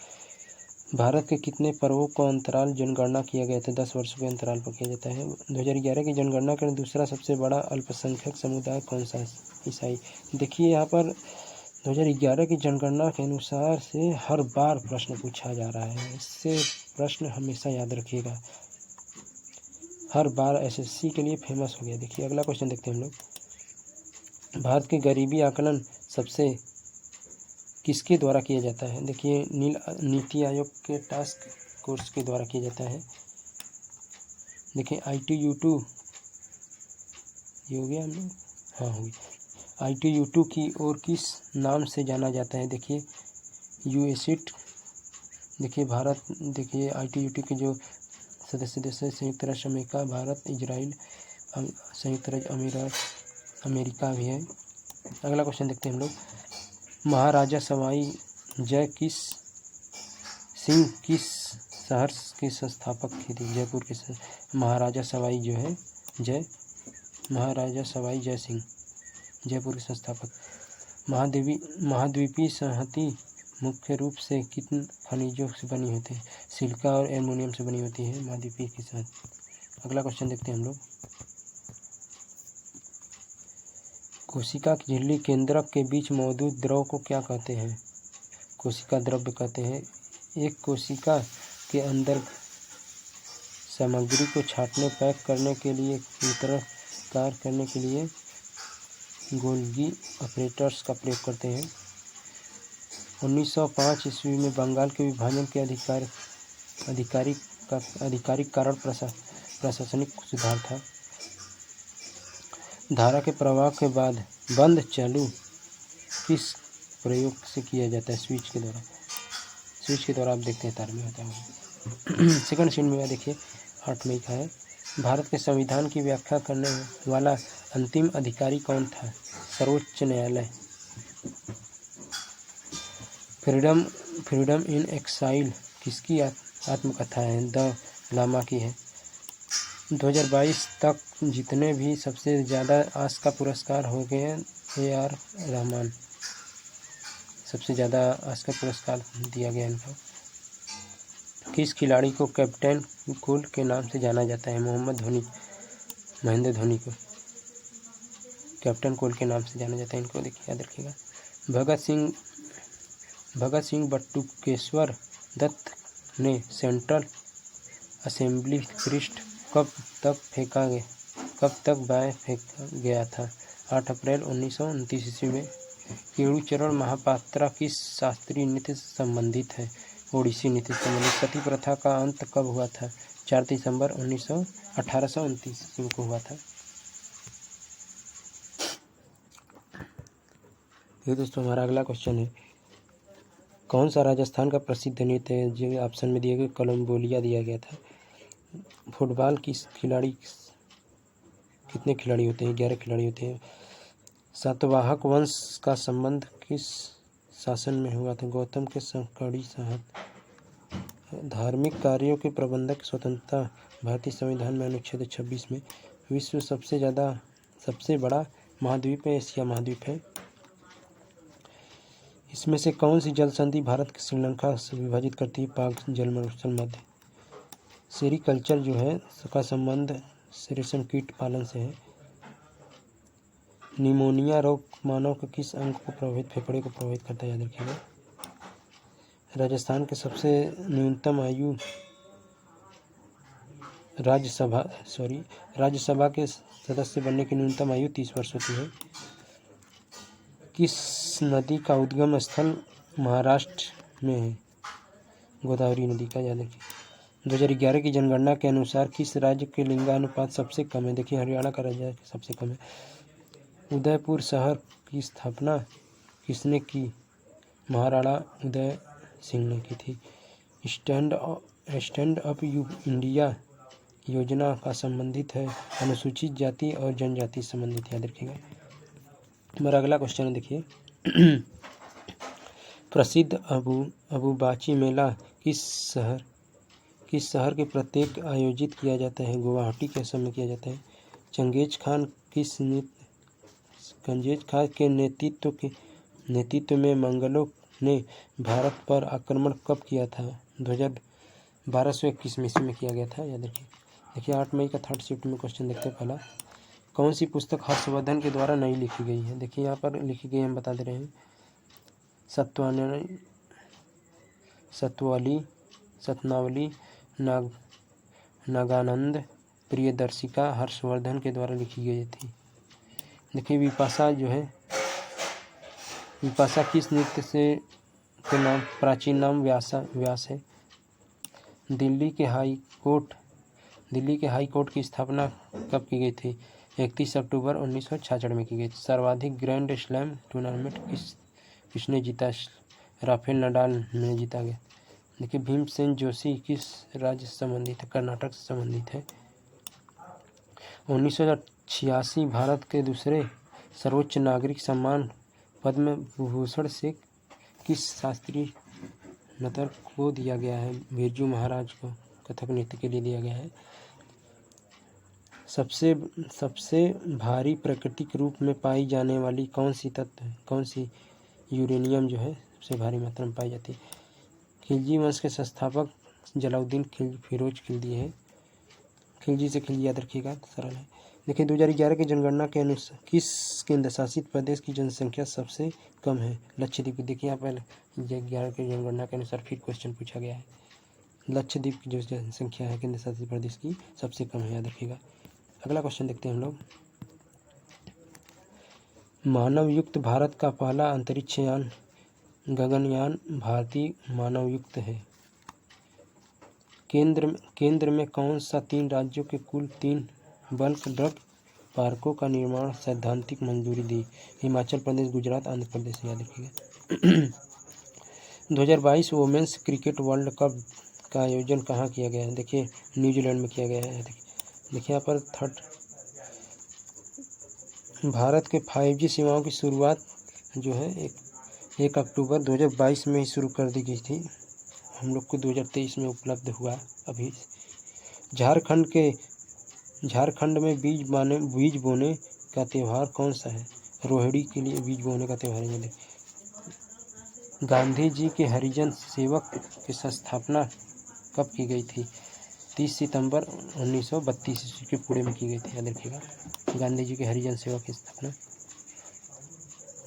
भारत के कितने पर्वों को अंतराल जनगणना किया गया था? 10 वर्षों के अंतराल पर किया जाता है। 2011 की जनगणना के दूसरा सबसे बड़ा अल्पसंख्यक समुदाय कौन सा है? ईसाई। देखिए यहाँ पर 2011 की जनगणना के अनुसार से हर बार प्रश्न पूछा जा रहा है, इससे प्रश्न हमेशा याद रखिएगा, हर बार एसएससी के लिए फेमस हो गया। देखिए अगला क्वेश्चन देखते हैं हम लोग। भारत के गरीबी आकलन सबसे किसके द्वारा किया जाता है? देखिए नीति आयोग के टास्क फोर्स के द्वारा किया जाता है। देखिए ITU2 ये हो गया हम लोग, हाँ हो गया। ITU2 की ओर किस नाम से जाना जाता है? देखिए यूएसिट। देखिए भारत, देखिए ITU2 के जो सदस्य देश है संयुक्त राष्ट्र अमेरिका, भारत, इजराइल, संयुक्त राज्य अमेरिका भी है। अगला क्वेश्चन देखते हैं हम लोग। महाराजा सवाई जय किस सिंह किस शहर के संस्थापक थे? जयपुर के महाराजा सवाई जो है महाराजा सवाई जय सिंह जयपुर के संस्थापक। महाद्वीपीय संहति मुख्य रूप से किन खनिजों से बनी होती है? सिलिका और एल्युमिनियम से बनी होती है महाद्वीपीय की संहति। अगला क्वेश्चन देखते हैं हम लोग। कोशिका की झिल्ली केंद्रक के बीच मौजूद द्रव को क्या कहते हैं? कोशिका द्रव्य कहते हैं। एक कोशिका के अंदर सामग्री को छांटने, पैक करने के लिए, वितरण कार्य करने के लिए गोल्गी ऑपरेटर्स का प्रयोग करते हैं। 1905 ईस्वी में बंगाल के विभाजन के आधिकारिक कारण प्रशासनिक सुधार था। धारा के प्रवाह के बाद बंद चालू किस प्रयोग से किया जाता है? स्विच के द्वारा आप देखते हैं तार में होता है। सेकंड सीन में देखिए 8 मई का है। भारत के संविधान की व्याख्या करने वाला अंतिम अधिकारी कौन था? सर्वोच्च न्यायालय। फ्रीडम इन एक्साइल किसकी आत्मकथा है? द लामा की है। 2022 तक जितने भी सबसे ज़्यादा ऑस्कर पुरस्कार हो गए हैं AR रहमान, सबसे ज़्यादा ऑस्कर पुरस्कार दिया गया इनको। किस खिलाड़ी को कैप्टन कूल के नाम से जाना जाता है? महेंद्र धोनी को कैप्टन कूल के नाम से जाना जाता है। इनको देखिए, याद रखिएगा। भगत सिंह बटुकेश्वर दत्त ने सेंट्रल असेंबली पृष्ठ कब तक बाएं फेंका गया था? 8 अप्रैल 1929 ईस्वी में। केळुचरण महापात्रा किस शास्त्रीय नृत्य से संबंधित है? ओडिसी नृत्य से संबंधित। सती प्रथा का अंत कब हुआ था? 4 दिसंबर 1829 ईस्वी को हुआ था। ये दोस्तों हमारा अगला क्वेश्चन है, कौन सा राजस्थान का प्रसिद्ध नृत्य है? जो ऑप्शन में दिए गए कोलंबोलिया दिया गया था। फुटबॉल कितने खिलाड़ी होते हैं? 11 खिलाड़ी होते हैं। सातवाहक वंश का संबंध किस शासन में हुआ था? गौतम के कड़ी साहब। धार्मिक कार्यों के प्रबंधक स्वतंत्रता भारतीय संविधान में अनुच्छेद 26 में। विश्व सबसे बड़ा महाद्वीप है? एशिया महाद्वीप है। इसमें से कौन सी जल संधि भारत के श्रीलंका से विभाजित करती है? पाक जल मरुस्थल मध्य। सेरीकल्चर जो है का संबंध रेशम कीट पालन से है। निमोनिया रोग मानव के किस अंग को फेफड़े को प्रभावित करता है? याद रखिएगा। राजस्थान के सबसे न्यूनतम आयु राज्यसभा के सदस्य बनने की न्यूनतम आयु 30 वर्ष होती है। किस नदी का उद्गम स्थल महाराष्ट्र में है? गोदावरी नदी का, याद रखिए। 2011 की जनगणना के अनुसार किस राज्य के लिंगानुपात सबसे कम है? देखिए हरियाणा का राज्य सबसे कम है। उदयपुर शहर की स्थापना किसने की? महाराणा उदय सिंह ने की थी। स्टैंड अप इंडिया योजना का संबंधित है अनुसूचित जाति और जनजाति से संबंधित, याद रखिएगा। हमारा अगला क्वेश्चन देखिए, प्रसिद्ध अबुबाची मेला किस शहर के प्रत्येक आयोजित किया जाता है? गुवाहाटी के समय किया जाता है। चंगेज खान के नेतृत्व में मंगलों ने भारत पर आक्रमण कब किया था? 1221 ईस्वी में किया गया था, याद रखिए। देखिए 8 मई का थर्ड शिफ्ट में क्वेश्चन देखते हैं। पहला, कौन सी पुस्तक हर्षवर्धन के द्वारा नहीं लिखी गई है? देखिए यहाँ पर लिखी गई, हम बता दे रहे हैं। सत्नावली नागानंद प्रियदर्शिका हर्षवर्धन के द्वारा लिखी गई थी। देखिए विपाशा जो है, विपाशा किस नृत्य से के नाम प्राचीन नाम व्यास है। दिल्ली के हाई कोर्ट की स्थापना कब की गई थी? 31 अक्टूबर 1966 में की गई थी। सर्वाधिक ग्रैंड स्लैम टूर्नामेंट किसने जीता? राफेल नडाल ने जीता गया। देखिए भीमसेन जोशी किस राज्य से संबंधित है? कर्नाटक से संबंधित है। 1986 भारत के दूसरे सर्वोच्च नागरिक सम्मान पद्म विभूषण से किस शास्त्रीय नर्तक को दिया गया है? बिरजू महाराज को कथक नृत्य के लिए दिया गया है। सबसे भारी प्राकृतिक रूप में पाई जाने वाली कौन सी यूरेनियम जो है सबसे भारी मात्रा में पाई जाती है? खिलजी वंश के संस्थापक जलाउद्दीन फिरोज खिलजी है। खिलजी से खिलजी याद रखिएगा, सरल है। देखिए 2011 की जनगणना के अनुसार किस केंद्र शासित प्रदेश की जनसंख्या सबसे कम है? लक्षद्वीप। देखिए यहाँ पर 2011 की जनगणना के अनुसार फिर क्वेश्चन पूछा गया है। लक्षद्वीप की जो जनसंख्या है केंद्र शासित प्रदेश की सबसे कम है, याद रखिएगा। अगला क्वेश्चन देखते हैं हम लोग। मानव युक्त भारत का पहला अंतरिक्ष यान गगनयान भारतीय मानव युक्त है। केंद्र में कौन सा 3 राज्यों के कुल 3 बल्क ड्रग पार्कों का निर्माण सैद्धांतिक मंजूरी दी? हिमाचल प्रदेश, गुजरात, आंध्र प्रदेश, याद रखिएगा। 2022 वुमेन्स क्रिकेट वर्ल्ड कप का आयोजन कहाँ किया गया है? देखिए न्यूजीलैंड में किया गया है। देखिए यहाँ पर भारत के 5G सेवाओं की शुरुआत जो है 1 अक्टूबर 2022 में ही शुरू कर दी गई थी। हम लोग को 2023 में उपलब्ध हुआ। अभी झारखंड में बीज बोने का त्यौहार कौन सा है? रोहिणी के लिए बीज बोने का त्यौहार है। गांधी जी के हरिजन सेवक की स्थापना कब की गई थी? 30 सितंबर 1932 ईस्वी के पुणे में की गई थी, याद रखिएगा। गांधी जी के हरिजन सेवा की स्थापना।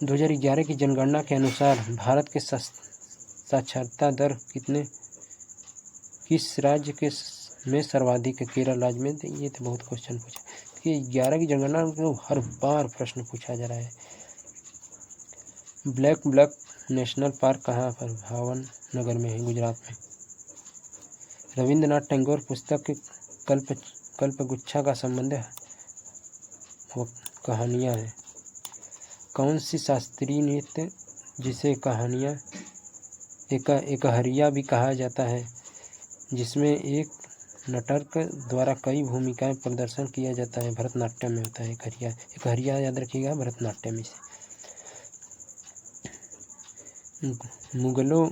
2011 की जनगणना के अनुसार भारत के साक्षरता दर किस राज्य में सर्वाधिक है? केरल राज्य में। ये तो बहुत क्वेश्चन पूछा कि 11 की जनगणना में हर बार प्रश्न पूछा जा रहा है। ब्लैक नेशनल पार्क कहाँ पर? भावनगर में है, गुजरात में। रविंद्रनाथ टैगोर पुस्तक के कल्पगुच्छा का संबंध वो कहानियाँ है। कौन सी शास्त्रीय नृत्य जिसे कहानियाँ एकहरिया भी कहा जाता है, जिसमें एक नर्तक द्वारा कई भूमिकाएं प्रदर्शन किया जाता है? भरतनाट्यम में होता है एकहरिया, याद रखिएगा, भरतनाट्यम में से। मुगलों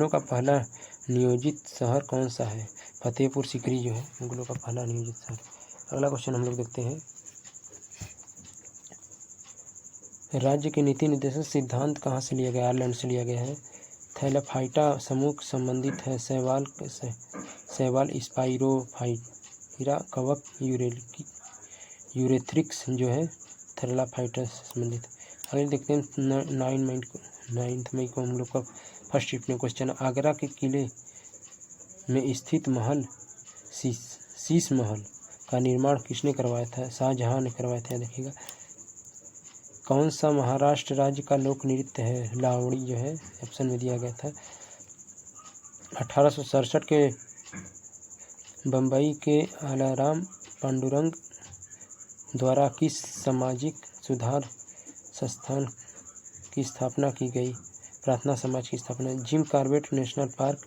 का पहला नियोजित शहर कौन सा है? फतेहपुर सीकरी जो है मुगलों का पहला नियोजित शहर। अगला क्वेश्चन हम लोग देखते हैं। राज्य के नीति निर्देशक सिद्धांत कहाँ से लिया गया? आयरलैंड से लिया गया है। थैलाफाइटा समूह संबंधित है शैवाल स्पाइरोफाइरा कवक यूरेथ्रिक्स जो है थैलाफाइटा से संबंधित। आगे देखते हैं 9 मई को हम लोग का फर्स्ट शिफ्ट में क्वेश्चन। आगरा के किले में स्थित महल शीश महल का निर्माण किसने करवाया था? शाहजहां ने करवाया था, देखिएगा। कौन सा महाराष्ट्र राज्य का लोक नृत्य है? लावणी जो है ऑप्शन में दिया गया था। 1867 के बम्बई के आलाराम पांडुरंग द्वारा किस सामाजिक सुधार संस्थान की स्थापना की गई? प्रार्थना समाज की स्थापना। जिम कॉर्बेट नेशनल पार्क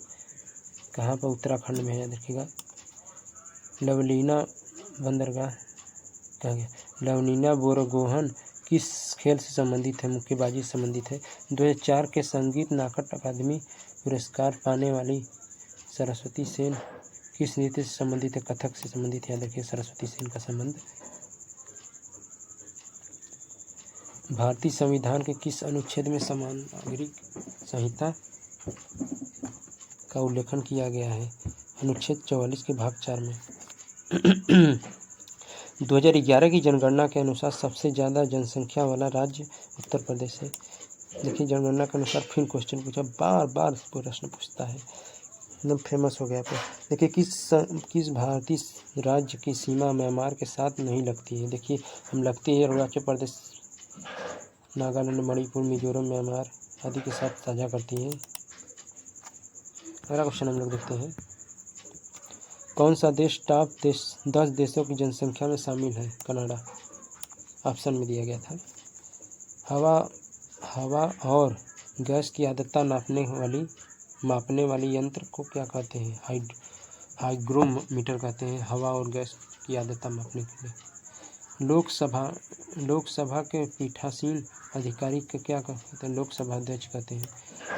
कहाँ पर? उत्तराखंड में है, याद रखिएगा। लवलीना बंदरगाह कहा गया। लवलीना बोरगोहन किस खेल से संबंधित है? मुक्केबाजी से संबंधित है। 2004 के संगीत नाटक अकादमी पुरस्कार पाने वाली सरस्वती सेन किस नृत्य से संबंधित है? कथक से संबंधित, याद रखिए सरस्वती सेन का संबंध। भारतीय संविधान के किस अनुच्छेद में समान नागरिक संहिता का उल्लेखन किया गया है? अनुच्छेद 44 के भाग 4 में। 2011 की जनगणना के अनुसार सबसे ज़्यादा जनसंख्या वाला राज्य उत्तर प्रदेश है। देखिए जनगणना के अनुसार फिर क्वेश्चन पूछा, बार प्रश्न पूछता है, एकदम फेमस हो गया। देखिए किस भारतीय राज्य की सीमा म्यांमार के साथ नहीं लगती है? देखिए हम लगती है अरुणाचल प्रदेश, नागालैंड, मणिपुर, मिजोरम, म्यांमार आदि के साथ साझा करती हैं। अगला क्वेश्चन हम लोग देखते हैं। कौन सा देश टॉप 10 देशों की जनसंख्या में शामिल है? कनाडा, ऑप्शन में दिया गया था। हवा और गैस की आर्द्रता मापने वाली यंत्र को क्या कहते हैं? हाइग्रोमीटर कहते हैं, हवा और गैस की आर्द्रता मापने के लिए। लोकसभा के पीठासीन अधिकारी को क्या कहते हैं? लोकसभा अध्यक्ष कहते हैं।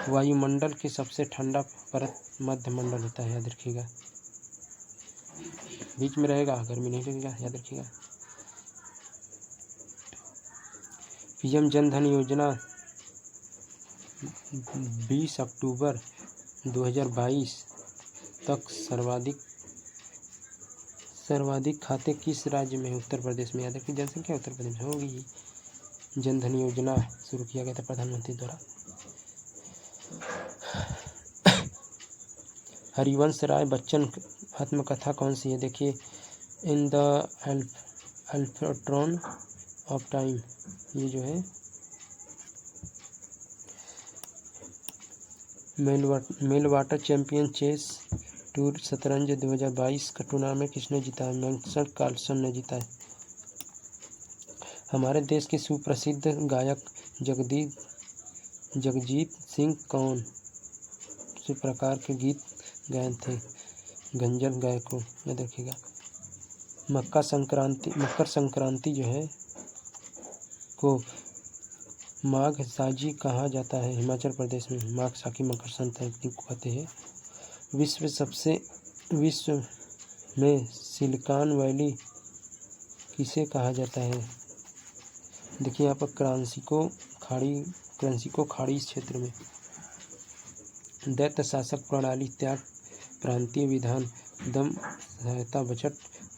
वायुमंडल की सबसे ठंडा परत मध्य मंडल होता है, याद रखिएगा। बीच में रहेगा, गर्मी नहीं लगेगा, याद रखिएगा। पीएम जन धन योजना 20 अक्टूबर 2022 तक सर्वाधिक खाते किस राज्य में? उत्तर प्रदेश में। याद रखिए, जनसंख्या उत्तर प्रदेश में होगी। जन धन योजना शुरू किया गया था प्रधानमंत्री द्वारा। हरिवंश राय बच्चन आत्मकथा कौन सी है? देखिए, इन द अल्फ्ट्रॉन ऑफ टाइम, ये जो है मेलवाटर चैंपियन चेस टूर शतरंज 2022 का टूर्नामेंट किसने जीता है? मैग्नस कार्लसन ने जीता है। हमारे देश के सुप्रसिद्ध गायक जगजीत सिंह कौन से प्रकार के गीत गाए थे? गंजल गाय को, याद रखिएगा। मकर संक्रांति जो है को माघ साजी कहा जाता है। हिमाचल प्रदेश में माघ साकी मकर संक्रांति को कहते हैं। विश्व में सिलिकॉन वैली किसे कहा जाता है? देखिए यहाँ पर क्रांसिको खाड़ी क्षेत्र में। दैत्य शासक प्रणाली त्याग प्रांतीय विधान दम सहायता बजट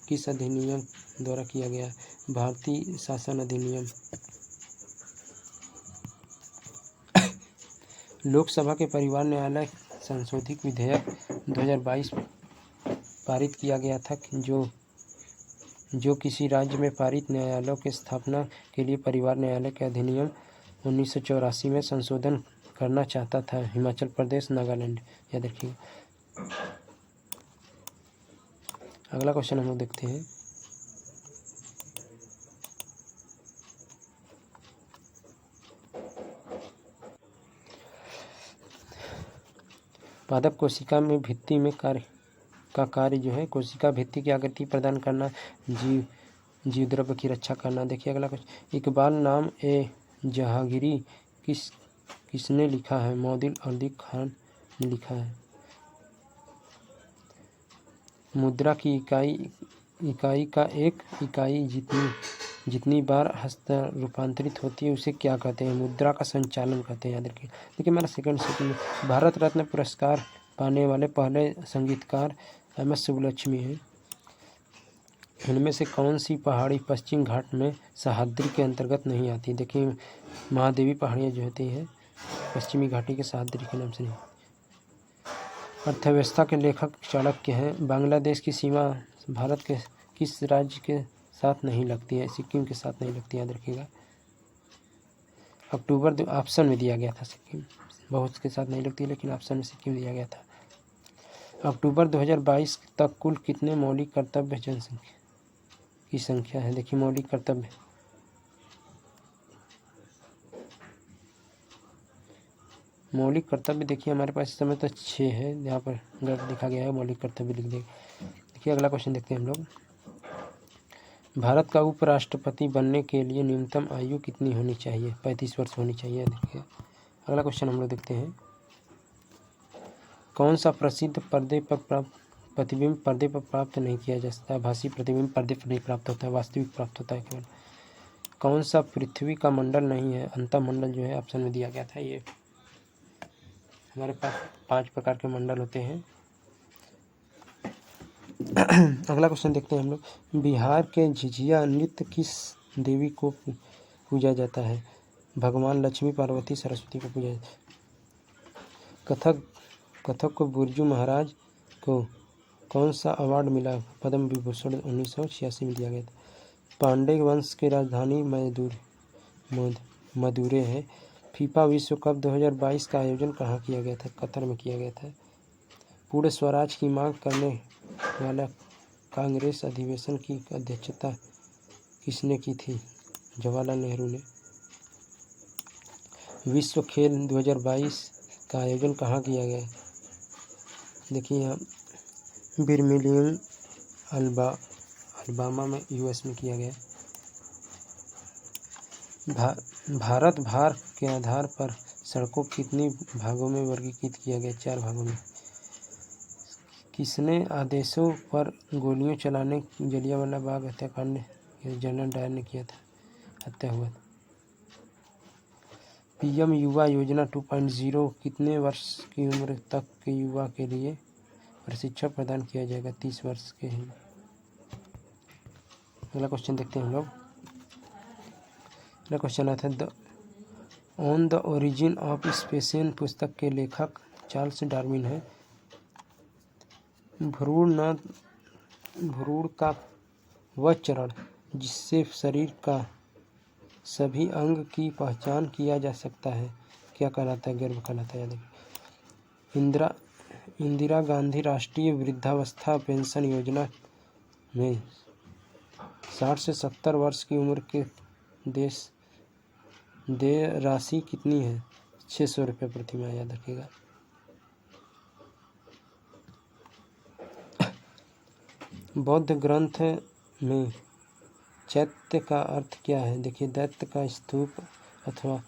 किस अधिनियम द्वारा किया गया? भारतीय शासन अधिनियम। लोकसभा के परिवार न्यायालय संशोधित विधेयक 2022 पारित किया गया था, जो किसी राज्य में पारित न्यायालयों की स्थापना के लिए परिवार न्यायालय के अधिनियम 1984 में संशोधन करना चाहता था। हिमाचल प्रदेश, नागालैंड, याद रखिएगा। अगला क्वेश्चन हम लोग देखते हैं। पादप कोशिका में भित्ति में कार्य जो है कोशिका भित्ति की आकृति प्रदान करना, जीव द्रव्य की रक्षा करना। देखिए अगला क्वेश्चन। इकबाल नाम ए जहांगीरी किसने लिखा है? मौदिल अली खान ने लिखा है। मुद्रा की इकाई का एक इकाई जितनी बार हस्त रूपांतरित होती है उसे क्या कहते हैं? मुद्रा का संचालन कहते हैं, याद रखिए। देखिए हमारा सेकंड भारत रत्न पुरस्कार पाने वाले पहले संगीतकार एम.एस. सुब्बलक्ष्मी हैं। इनमें से कौन सी पहाड़ी पश्चिम घाट में सह्याद्री के अंतर्गत नहीं आती? देखिए महादेवी पहाड़ियाँ जो होती है पश्चिमी घाटी के सह्याद्री के नाम से नहीं। अर्थव्यवस्था के लेखक चाणक्य हैं। बांग्लादेश की सीमा भारत के किस राज्य के साथ नहीं लगती है? सिक्किम के साथ नहीं लगती, याद रखिएगा। अक्टूबर ऑप्शन में दिया गया था, सिक्किम बहुत के साथ नहीं लगती, लेकिन ऑप्शन में सिक्किम दिया गया था। अक्टूबर 2022 तक कुल कितने मौलिक कर्तव्य जनसंख्या की संख्या है? देखिए मौलिक कर्तव्य देखिए हमारे पास इस समय तो 6 है, यहाँ पर गलत लिखा गया है, मौलिक कर्तव्य लिख देगा। देखिए अगला क्वेश्चन देखते हैं हम लोग। भारत का उपराष्ट्रपति बनने के लिए न्यूनतम आयु कितनी होनी चाहिए? 35 वर्ष होनी चाहिए। देखिए अगला क्वेश्चन हम लोग देखते हैं। कौन सा प्रसिद्ध प्रतिबिंब पर्दे पर प्राप्त नहीं किया जा सकता? आभासी प्रतिबिंब पर्दे पर नहीं प्राप्त होता है, वास्तविक प्राप्त होता है केवल। कौन सा पृथ्वी का मंडल नहीं है? अंतःमंडल जो है ऑप्शन में दिया गया था। ये हमारे पास 5 प्रकार के मंडल होते हैं। अगला क्वेश्चन देखते हैं हम लोग। बिहार के झिझिया नृत्य किस देवी को पूजा जाता है? भगवान लक्ष्मी, पार्वती, सरस्वती को पूजा जाता है। कथक को बिरजू महाराज को कौन सा अवार्ड मिला? पद्म विभूषण 1986 में दिया गया था। पांडे वंश की राजधानी मदुरै है। फीफा विश्व कप 2022 का आयोजन कहाँ किया गया था? कतर में किया गया था। पूर्ण स्वराज की मांग करने वाला कांग्रेस अधिवेशन की अध्यक्षता किसने की थी? जवाहरलाल नेहरू ने। विश्व खेल 2022 का आयोजन कहाँ किया गया? देखिए यहाँ बर्मिंघम अल्बामा में यूएस में किया गया। भारत भार के आधार पर सड़कों को कितने भागों में वर्गीकृत किया गया? 4 भागों में। किसने आदेशों पर गोलियां चलाने जलियांवाला बाग हत्याकांड जनरल डायर ने किया था? हत्या हुआ था। पीएम युवा योजना 2.0 कितने वर्ष की उम्र तक के युवा के लिए प्रशिक्षण प्रदान किया जाएगा? 30 वर्ष के हैं। अगला क्वेश्चन देखते हैं हम लोग। अगला क्वेश्चन आता है on the origin of species पुस्तक के लेखक चार्ल्स डार्विन है। भ्रूण का वह चरण जिससे शरीर का सभी अंग की पहचान किया जा सकता है क्या कहलाता है? गर्भ कहलाता है। इंदिरा गांधी राष्ट्रीय वृद्धावस्था पेंशन योजना में 60 से 70 वर्ष की उम्र के देय राशि कितनी है? 600 रुपये प्रति माह, याद रखिएगा। बौद्ध ग्रंथ में चैत्य का अर्थ क्या है? देखिए, दैत्य का स्तूप अथवा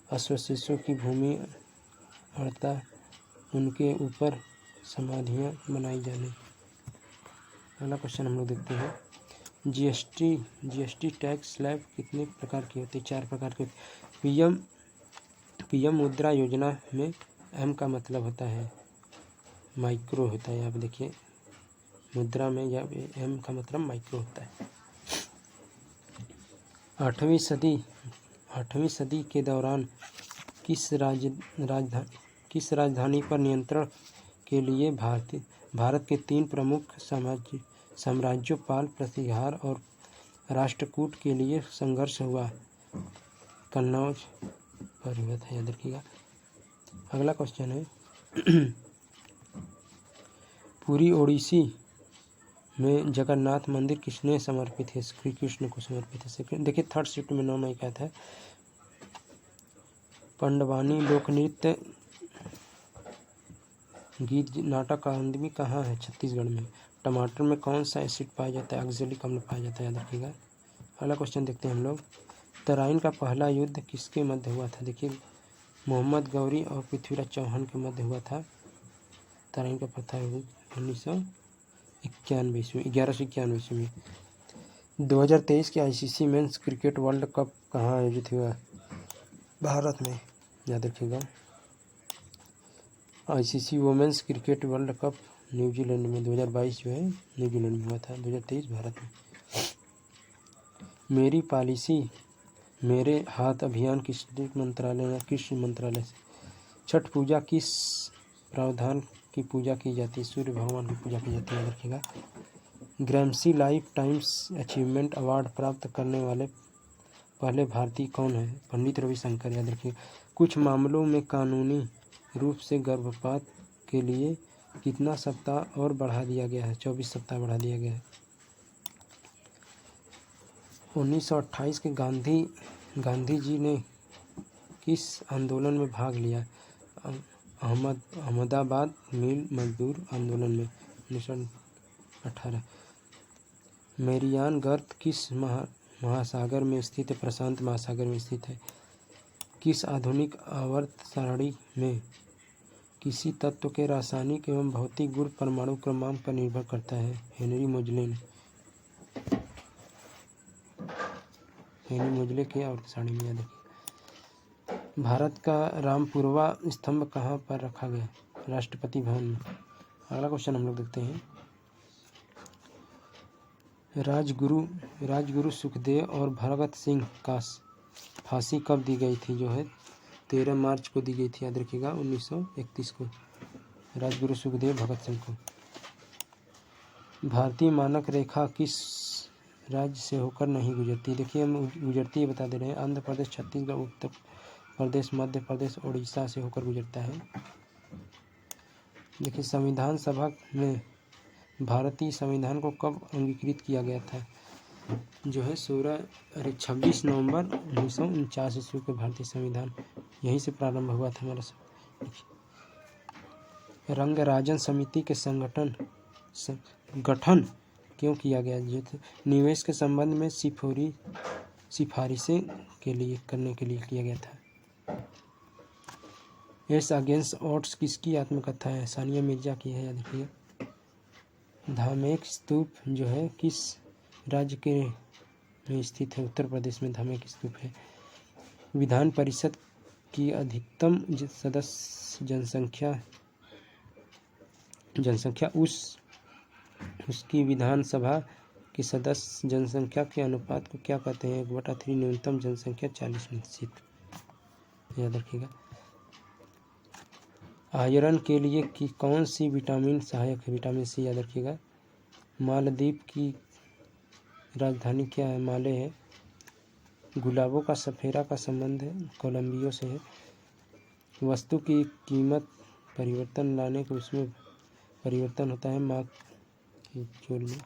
अश्वशिशु की भूमि अर्थात उनके ऊपर समाधियां बनाई जाने। अगला क्वेश्चन हम लोग देखते हैं। जीएसटी टैक्स स्लैब कितने प्रकार की होती है? 4 प्रकार के। पीएम मुद्रा योजना में एम का मतलब होता है माइक्रो होता है। आप देखिए, मुद्रा में या एम का मतलब माइक्रो होता है। 8वीं सदी के दौरान किस राजधानी पर नियंत्रण के लिए भारत के 3 प्रमुख साम्राज्यों पाल, प्रतिहार और राष्ट्रकूट के लिए संघर्ष हुआ? कन्नौज पर हुआ था, याद रखिएगा। अगला क्वेश्चन है पूरी ओडिसी में जगन्नाथ मंदिर किसने समर्पित है? श्री कृष्ण को समर्पित है। देखिए, 3rd शिफ्ट में 9 मई का था। पंडवानी लोक नृत्य गीत नाटक आदमी कहाँ है? छत्तीसगढ़ में। टमाटर में कौन सा एसिड पाया जाता है? ऑक्जेलिक अम्ल पाया जाता है, याद रखिएगा। अगला क्वेश्चन देखते हैं हम लोग। तराइन का पहला युद्ध किसके मध्य हुआ था? देखिए, मोहम्मद गौरी और पृथ्वीराज चौहान के मध्य हुआ था। तराइन का पहला युद्ध 1191 में। 2023 के ICC men's cricket world cup कहाँ आयोजित हुआ? भारत में, याद रखिएगा। ICC women's cricket world cup New Zealand में 2022 जो है न्यूजीलैंड में हुआ था। 2023 भारत में। मेरी पॉलिसी मेरे हाथ अभियान किस मंत्रालय या कृषि मंत्रालय से? छठ पूजा किस प्रावधान की पूजा की जाती है? सूर्य भगवान की पूजा की जाती है, याद रखिएगा। ग्रैमसी लाइफ टाइम्स अचीवमेंट अवार्ड प्राप्त करने वाले पहले भारतीय कौन है? पंडित रविशंकर, याद रखिए। कुछ मामलों में कानूनी रूप से गर्भपात के लिए कितना सप्ताह और बढ़ा दिया गया है? 24 सप्ताह बढ़ा दिया गया है। 1928 के गांधी जी ने किस आंदोलन में भाग लिया? अहमदाबाद मिल मजदूर आंदोलन में 1918। मेरियान गर्त किस महासागर में स्थित है? प्रशांत महासागर में स्थित है। किस आधुनिक आवर्त सारणी में किसी तत्व के रासायनिक एवं भौतिक गुण परमाणु क्रमांक पर निर्भर करता है? हेनरी मोजले के आवर्त सारणी में, याद रखिए। भारत का रामपुरवा स्तंभ कहाँ पर रखा गया? राष्ट्रपति भवन में। अगला क्वेश्चन हम लोग देखते हैं। राजगुरु सुखदेव और भगत सिंह का फांसी कब दी गई थी? जो है 13 मार्च को दी गई थी, याद रखिएगा। 1931 को राजगुरु सुखदेव भगत सिंह को। भारतीय मानक रेखा किस राज्य से होकर नहीं गुजरती? देखिए, हम गुजरती है बता दे रहे हैं। आंध्र प्रदेश, छत्तीसगढ़, उत्तर प्रदेश, मध्य प्रदेश, उड़ीसा से होकर गुजरता है। देखिए, संविधान सभा में भारतीय संविधान को कब अंगीकृत किया गया था? जो है 26 नवंबर 1949 ईस्वी के भारतीय संविधान यहीं से प्रारंभ हुआ था हमारा। रंगराजन समिति के गठन क्यों किया गया? निवेश के संबंध में सिफारिशें के लिए करने के लिए किया गया था। एस अगेंस्ट ऑड्स किसकी आत्मकथा है? सानिया मिर्जा की है। देखिए धामेक स्तूप जो है किस राज्य के में स्थित है? उत्तर प्रदेश में धामेक स्तूप है। विधान परिषद की अधिकतम सदस्य जनसंख्या उसकी विधानसभा की सदस्य जनसंख्या के अनुपात को क्या कहते हैं? 1/3 न्यूनतम जनसंख्या 40%। याद रखिएगा। आयरन के लिए कि कौन सी विटामिन सहायक है? Vitamin C. याद रखिएगा। मालदीव की राजधानी क्या है? माले है। गुलाबों का सफेरा का संबंध है कोलंबियो से है। वस्तु की कीमत परिवर्तन लाने को उसमें परिवर्तन होता है मार्क की चोल में।